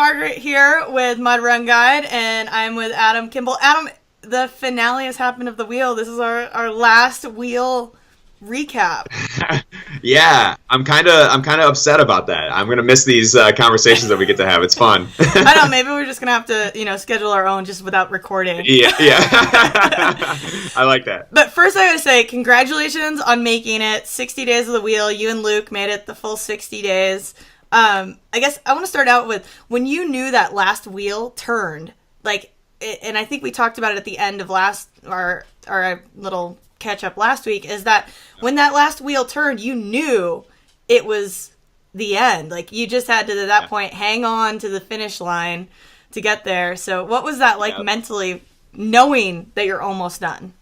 Margaret here with Mud Run Guide, and I'm with Adam Kimble. Adam, the finale has happened of the wheel. This is our last wheel recap. Yeah, I'm kind of upset about that. I'm gonna miss these conversations that we get to have. It's fun. I know. Maybe we're just gonna have to, schedule our own just without recording. Yeah. I like that. But first, I gotta say, congratulations on making it 60 days of the wheel. You and Luke made it the full 60 days. I guess I want to start out with when you knew that last wheel turned, and I think we talked about it at the end of our little catch up last week, is that when that last wheel turned, you knew it was the end. Like, you just had to, at that point, hang on to the finish line to get there. So what was that like mentally, knowing that you're almost done?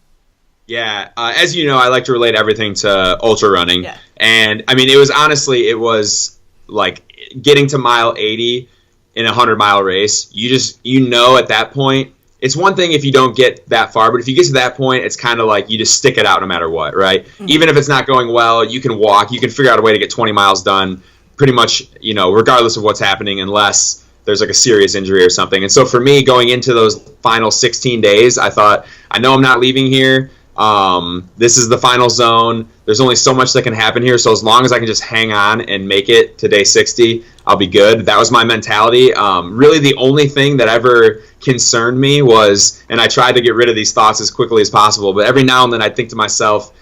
Yeah, as you know, I like to relate everything to ultra running. Yeah. And I mean, it was like getting to mile 80 in a 100-mile race. You know at that point, it's one thing if you don't get that far, but if you get to that point, it's kind of like you just stick it out no matter what, right? Mm-hmm. Even if it's not going well, you can walk. You can figure out a way to get 20 miles done pretty much, regardless of what's happening, unless there's like a serious injury or something. And so for me, going into those final 16 days, I thought, I know I'm not leaving here. This is the final zone. There's only so much that can happen here. So as long as I can just hang on and make it to day 60, I'll be good. That was my mentality. Really the only thing that ever concerned me was, and I tried to get rid of these thoughts as quickly as possible, but every now and then I'd think to myself,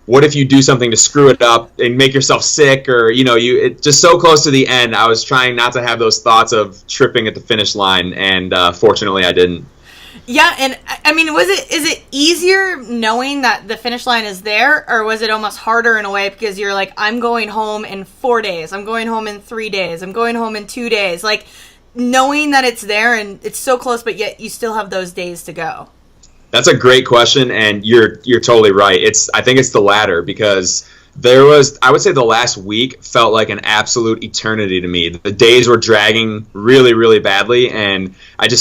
what if you do something to screw it up and make yourself sick, or, just so close to the end. I was trying not to have those thoughts of tripping at the finish line, and fortunately I didn't. Yeah, and I mean, is it easier knowing that the finish line is there, or was it almost harder in a way because you're like, I'm going home in 4 days, I'm going home in 3 days, I'm going home in 2 days, like knowing that it's there and it's so close, but yet you still have those days to go? That's a great question, and you're totally right. I think it's the latter, because I would say the last week felt like an absolute eternity to me. The days were dragging really, really badly, and it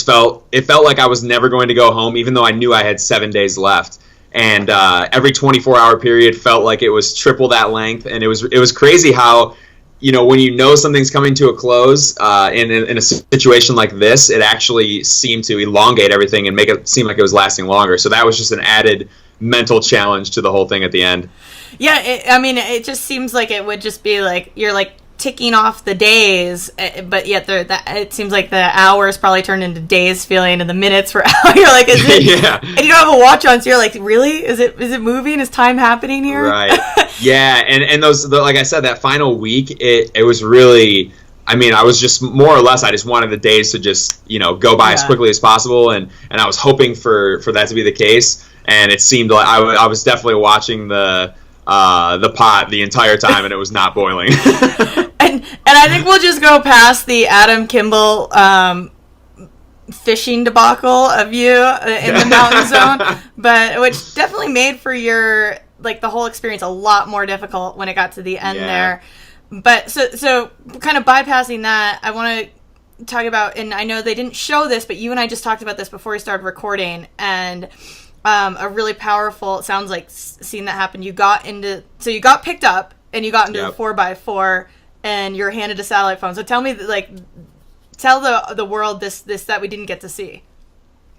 felt like I was never going to go home, even though I knew I had 7 days left. And every 24-hour period felt like it was triple that length, and it was crazy how, when you know something's coming to a close in a situation like this, it actually seemed to elongate everything and make it seem like it was lasting longer. So that was just an added mental challenge to the whole thing at the end. Yeah, it just seems like it would just be like you're like ticking off the days, but yet it seems like the hours probably turned into days feeling, and the minutes were out. You're like, is it? Yeah. And you don't have a watch on, so you're like, really? Is it moving? Is time happening here? Right. Yeah, and like I said, that final week, it was really. I mean, I was just more or less, I just wanted the days to just go by as quickly as possible, and I was hoping for that to be the case, and it seemed like I was definitely watching the pot the entire time, and it was not boiling. and I think we'll just go past the Adam Kimble fishing debacle of you in the mountain zone, but which definitely made for your the whole experience a lot more difficult when it got to the end there. But so kind of bypassing that, I want to talk about, and I know they didn't show this, but you and I just talked about this before we started recording, and a really powerful, it sounds like, scene that happened. You got picked up and you got into the 4x4 and you're handed a satellite phone. So tell me, tell the world this that we didn't get to see.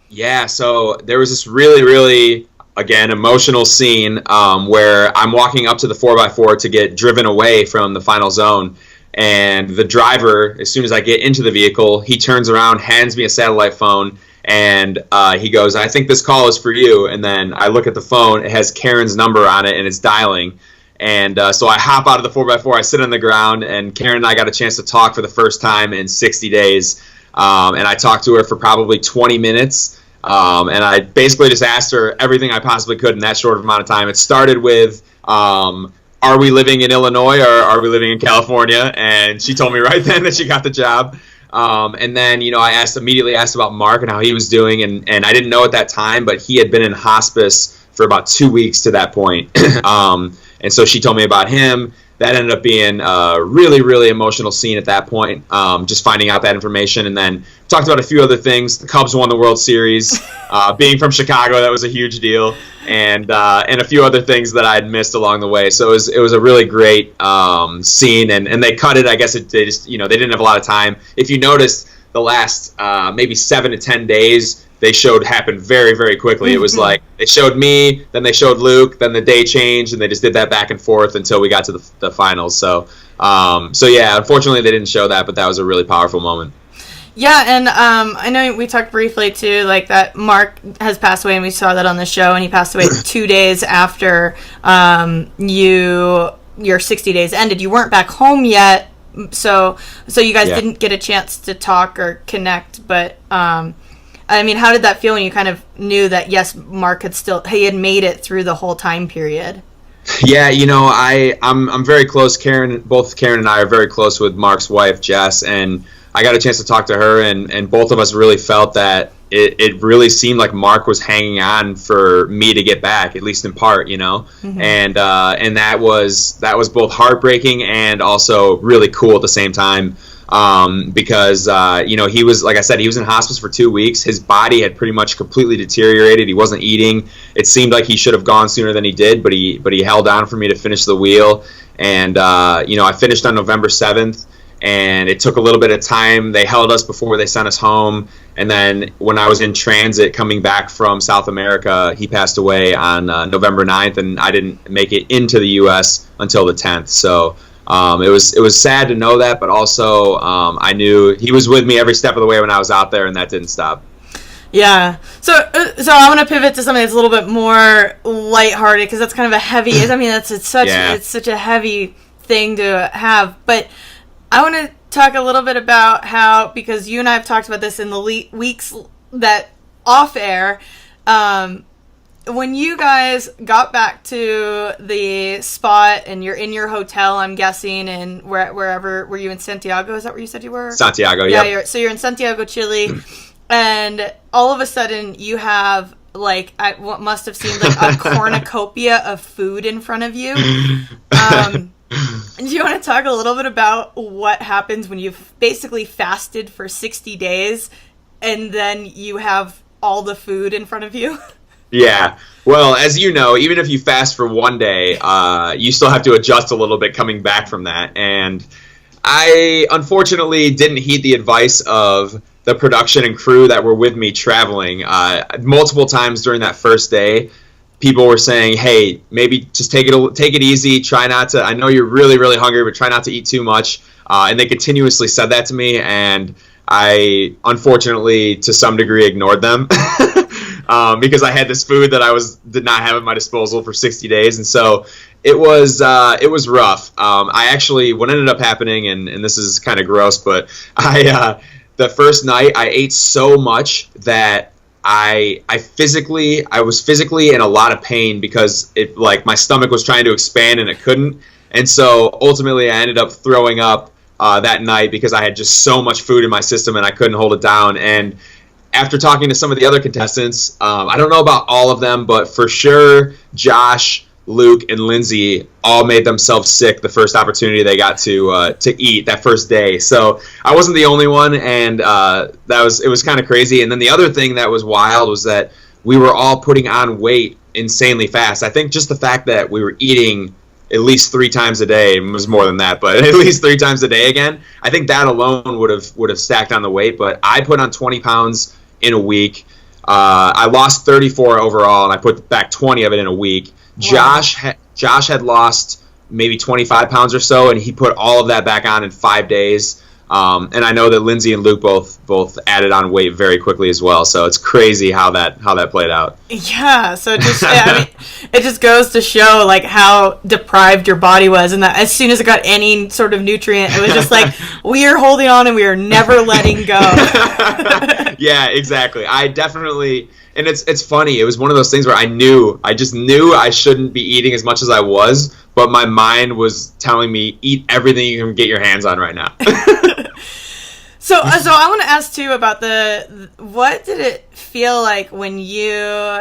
Yeah, so there was this really, really, again, emotional scene where I'm walking up to the 4x4 to get driven away from the final zone. And the driver, as soon as I get into the vehicle, he turns around, hands me a satellite phone, and he goes, I think this call is for you. And then I look at the phone, it has Karen's number on it, and it's dialing. And so I hop out of the 4x4, I sit on the ground, and Karen and I got a chance to talk for the first time in 60 days. And I talked to her for probably 20 minutes. And I basically just asked her everything I possibly could in that short amount of time. It started with, are we living in Illinois or are we living in California? And she told me right then that she got the job. And then, I immediately asked about Mark and how he was doing. And I didn't know at that time, but he had been in hospice for about 2 weeks to that point. And so she told me about him. That ended up being a really, really emotional scene at that point, just finding out that information. And then talked about a few other things. The Cubs won the World Series. Being from Chicago, that was a huge deal. And a few other things that I had missed along the way. So it was a really great scene. And they cut it. I guess they just, they didn't have a lot of time. If you noticed, the last maybe 7 to 10 days they showed happened very, very quickly. It was like they showed me, then they showed Luke, then the day changed, and they just did that back and forth until we got to the finals. So yeah, unfortunately they didn't show that, but that was a really powerful moment. Yeah, and I know we talked briefly too, like that Mark has passed away, and we saw that on the show, and he passed away 2 days after your 60 days ended. You weren't back home yet, so you guys didn't get a chance to talk or connect, but I mean, how did that feel when you kind of knew that, yes, Mark he had made it through the whole time period? Yeah, I'm very close. Both Karen and I are very close with Mark's wife, Jess, and I got a chance to talk to her, and both of us really felt that it really seemed like Mark was hanging on for me to get back, at least in part, and that was both heartbreaking and also really cool at the same time. Because he was, like I said, he was in hospice for 2 weeks. His body had pretty much completely deteriorated. He wasn't eating. It seemed like he should have gone sooner than he did, but he held on for me to finish the wheel. And I finished on November 7th, and it took a little bit of time. They held us before they sent us home, and then when I was in transit coming back from South America, he passed away on November 9th, and I didn't make it into the U.S. until the 10th. So it was sad to know that, but also I knew he was with me every step of the way when I was out there, and that didn't stop. Yeah. So I want to pivot to something that's a little bit more lighthearted, because that's kind of a heavy. I mean, it's such a heavy thing to have. But I want to talk a little bit about how, because you and I have talked about this in the weeks that off air. When you guys got back to the spot and you're in your hotel, I'm guessing, and wherever, were you in Santiago? Is that where you said you were? Santiago, yeah. So you're in Santiago, Chile, and all of a sudden you have, like, what must have seemed like a cornucopia of food in front of you. Do you want to talk a little bit about what happens when you've basically fasted for 60 days and then you have all the food in front of you? Yeah. Well, as you know, even if you fast for one day, you still have to adjust a little bit coming back from that. And I unfortunately didn't heed the advice of the production and crew that were with me traveling. Multiple times during that first day, people were saying, hey, maybe just take it easy. Try not to, I know you're really, really hungry, but try not to eat too much. And they continuously said that to me, and I unfortunately, to some degree, ignored them. Because I had this food that I did not have at my disposal for 60 days, and so it was rough. I actually, what ended up happening, and this is kind of gross, but the first night I ate so much that I was physically in a lot of pain, because it, like, my stomach was trying to expand and it couldn't, and so ultimately I ended up throwing up that night because I had just so much food in my system and I couldn't hold it down. And after talking to some of the other contestants, I don't know about all of them, but for sure, Josh, Luke, and Lindsay all made themselves sick the first opportunity they got to eat that first day. So I wasn't the only one, and it was kind of crazy. And then the other thing that was wild was that we were all putting on weight insanely fast. I think just the fact that we were eating at least 3 times a day, it was more than that, but at least 3 times a day again, I think that alone would have stacked on the weight. But I put on 20 pounds in a week. I lost 34 overall, and I put back 20 of it in a week. Wow. Josh had lost maybe 25 pounds or so, and he put all of that back on in 5 days. And I know that Lindsay and Luke both added on weight very quickly as well. So it's crazy how that played out. Yeah. So it just goes to show, like, how deprived your body was, and that as soon as it got any sort of nutrient, it was just like, we are holding on and we are never letting go. Yeah, exactly. I definitely. And it's funny. It was one of those things where I just knew I shouldn't be eating as much as I was, but my mind was telling me, eat everything you can get your hands on right now. So I want to ask too about what did it feel like when you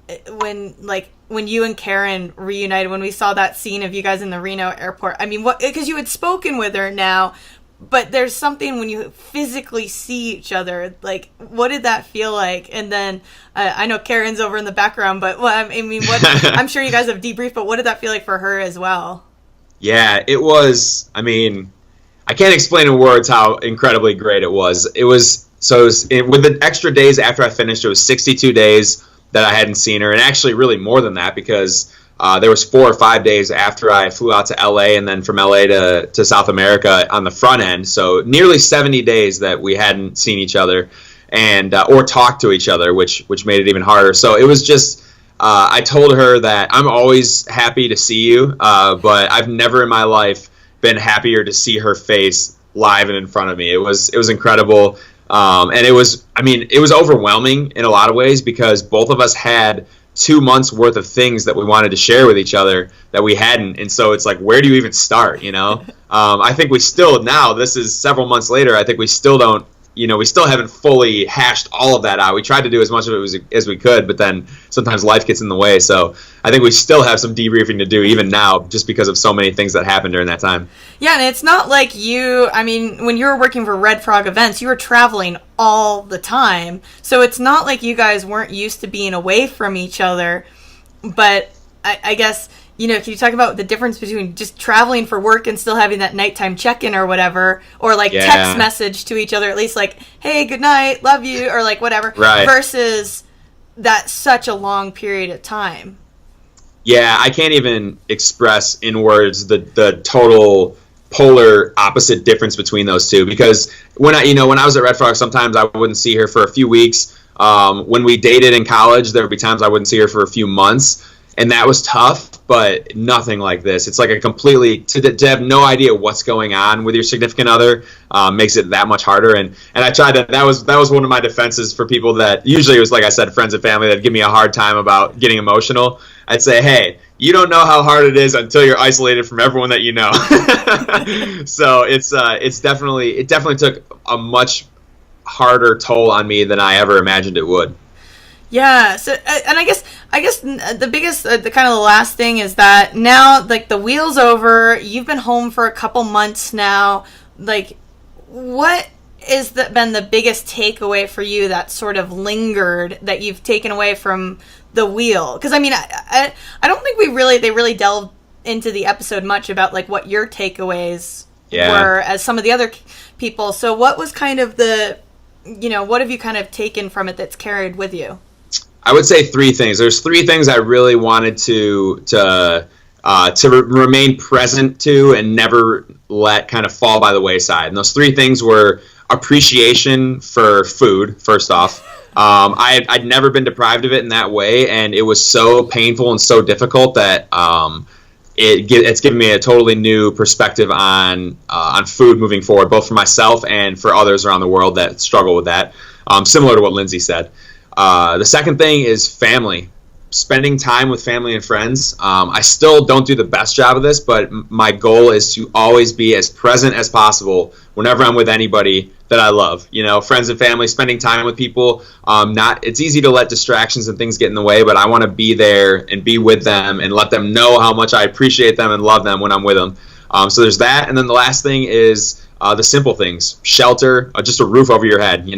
and Karen reunited, when we saw that scene of you guys in the Reno airport? I mean, because you had spoken with her now, but there's something when you physically see each other, like, what did that feel like? And then I know Karen's over in the background, but I'm sure you guys have debriefed, but what did that feel like for her as well? Yeah, it was, I mean, I can't explain in words how incredibly great it was. With the extra days after I finished, it was 62 days that I hadn't seen her, and actually really more than that because there was 4 or 5 days after I flew out to LA and then from LA to South America on the front end. So nearly 70 days that we hadn't seen each other and or talked to each other, which made it even harder. So it was just I told her that I'm always happy to see you, but I've never in my life been happier to see her face live and in front of me. It was incredible. And it was overwhelming in a lot of ways because both of us had 2 months worth of things that we wanted to share with each other that we hadn't. And so it's like, where do you even start? I think we still, now this is several months later, I think we still don't, we still haven't fully hashed all of that out. We tried to do as much of it as we could, but then sometimes life gets in the way. So I think we still have some debriefing to do even now just because of so many things that happened during that time. Yeah, and it's not like when you were working for Red Frog Events, you were traveling all the time. So it's not like you guys weren't used to being away from each other. But I guess, can you talk about the difference between just traveling for work and still having that nighttime check-in or whatever, or text message to each other, at least hey, good night, love you, or whatever, right, versus that such a long period of time. Yeah, I can't even express in words the total polar opposite difference between those two, because when I was at Red Frog, sometimes I wouldn't see her for a few weeks. When we dated in college, there would be times I wouldn't see her for a few months. And that was tough, but nothing like this. It's like a completely, to have no idea what's going on with your significant other makes it that much harder. And I tried to, that was one of my defenses for people that, usually it was, like I said, friends and family that give me a hard time about getting emotional. I'd say, hey, you don't know how hard it is until you're isolated from everyone that you know. So it definitely took a much harder toll on me than I ever imagined it would. Yeah, so and I guess the biggest, the kind of the last thing is that now, the wheel's over. You've been home for a couple months now. What is been the biggest takeaway for you that sort of lingered that you've taken away from the wheel? Because I don't think they really delved into the episode much about what your takeaways were as some of the other people. So what was kind of what have you kind of taken from it that's carried with you? I would say 3 things. There's 3 things I really wanted to remain present to and never let kind of fall by the wayside. And those 3 things were appreciation for food, first off. I'd never been deprived of it in that way, and it was so painful and so difficult that it's given me a totally new perspective on food moving forward, both for myself and for others around the world that struggle with that, similar to what Lindsay said. The second thing is family. Spending time with family and friends. I still don't do the best job of this, but my goal is to always be as present as possible whenever I'm with anybody that I love. Friends and family, spending time with people. It's easy to let distractions and things get in the way, but I want to be there and be with them and let them know how much I appreciate them and love them when I'm with them. So there's that. And then the last thing is the simple things. Shelter, just a roof over your head,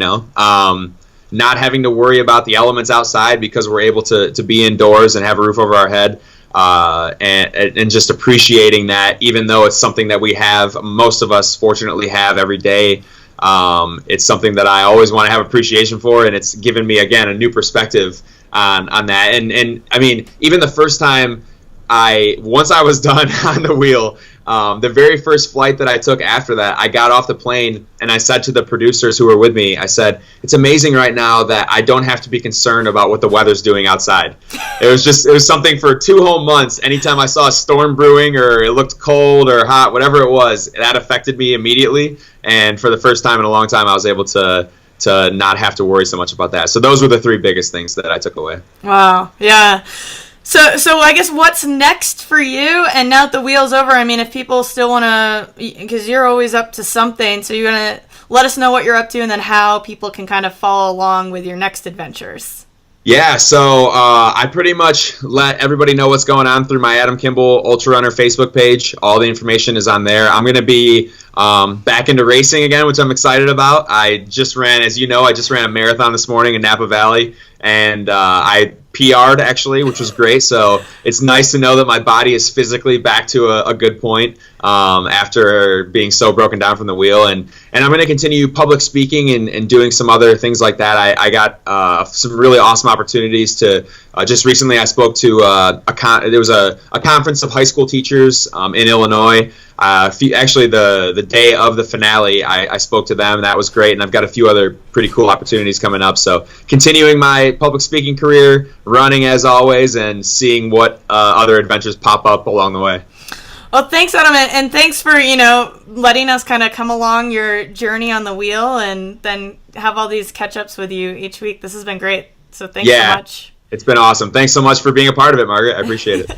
not having to worry about the elements outside because we're able to be indoors and have a roof over our head, and just appreciating that, even though it's something that most of us fortunately have every day. It's something that I always want to have appreciation for, and it's given me, again, a new perspective on that. And even the first time once I was done on the wheel, the very first flight that I took after that, I got off the plane and I said to the producers who were with me, I said, it's amazing right now that I don't have to be concerned about what the weather's doing outside. It was something for 2 whole months. Anytime I saw a storm brewing or it looked cold or hot, whatever it was, that affected me immediately. And for the first time in a long time, I was able to not have to worry so much about that. So those were the 3 biggest things that I took away. Wow. Yeah. So I guess what's next for you? And now that the wheel's over, if people still want to, because you're always up to something, so you're going to let us know what you're up to and then how people can kind of follow along with your next adventures. Yeah, so I pretty much let everybody know what's going on through my Adam Kimble Ultra Runner Facebook page. All the information is on there. I'm going to be back into racing again, which I'm excited about. I just ran a marathon this morning in Napa Valley, and I PR'd actually, which was great. So it's nice to know that my body is physically back to a good point after being so broken down from the wheel. And I'm going to continue public speaking and doing some other things like that. I got some really awesome opportunities to just recently I spoke to there was a conference of high school teachers in Illinois. Actually, the day of the finale, I spoke to them. That was great, and I've got a few other pretty cool opportunities coming up. So continuing my public speaking career, running as always, and seeing what other adventures pop up along the way. Well, thanks, Adam, and thanks for, letting us kind of come along your journey on the wheel and then have all these catch-ups with you each week. This has been great, so thanks so much. It's been awesome. Thanks so much for being a part of it, Margaret. I appreciate it.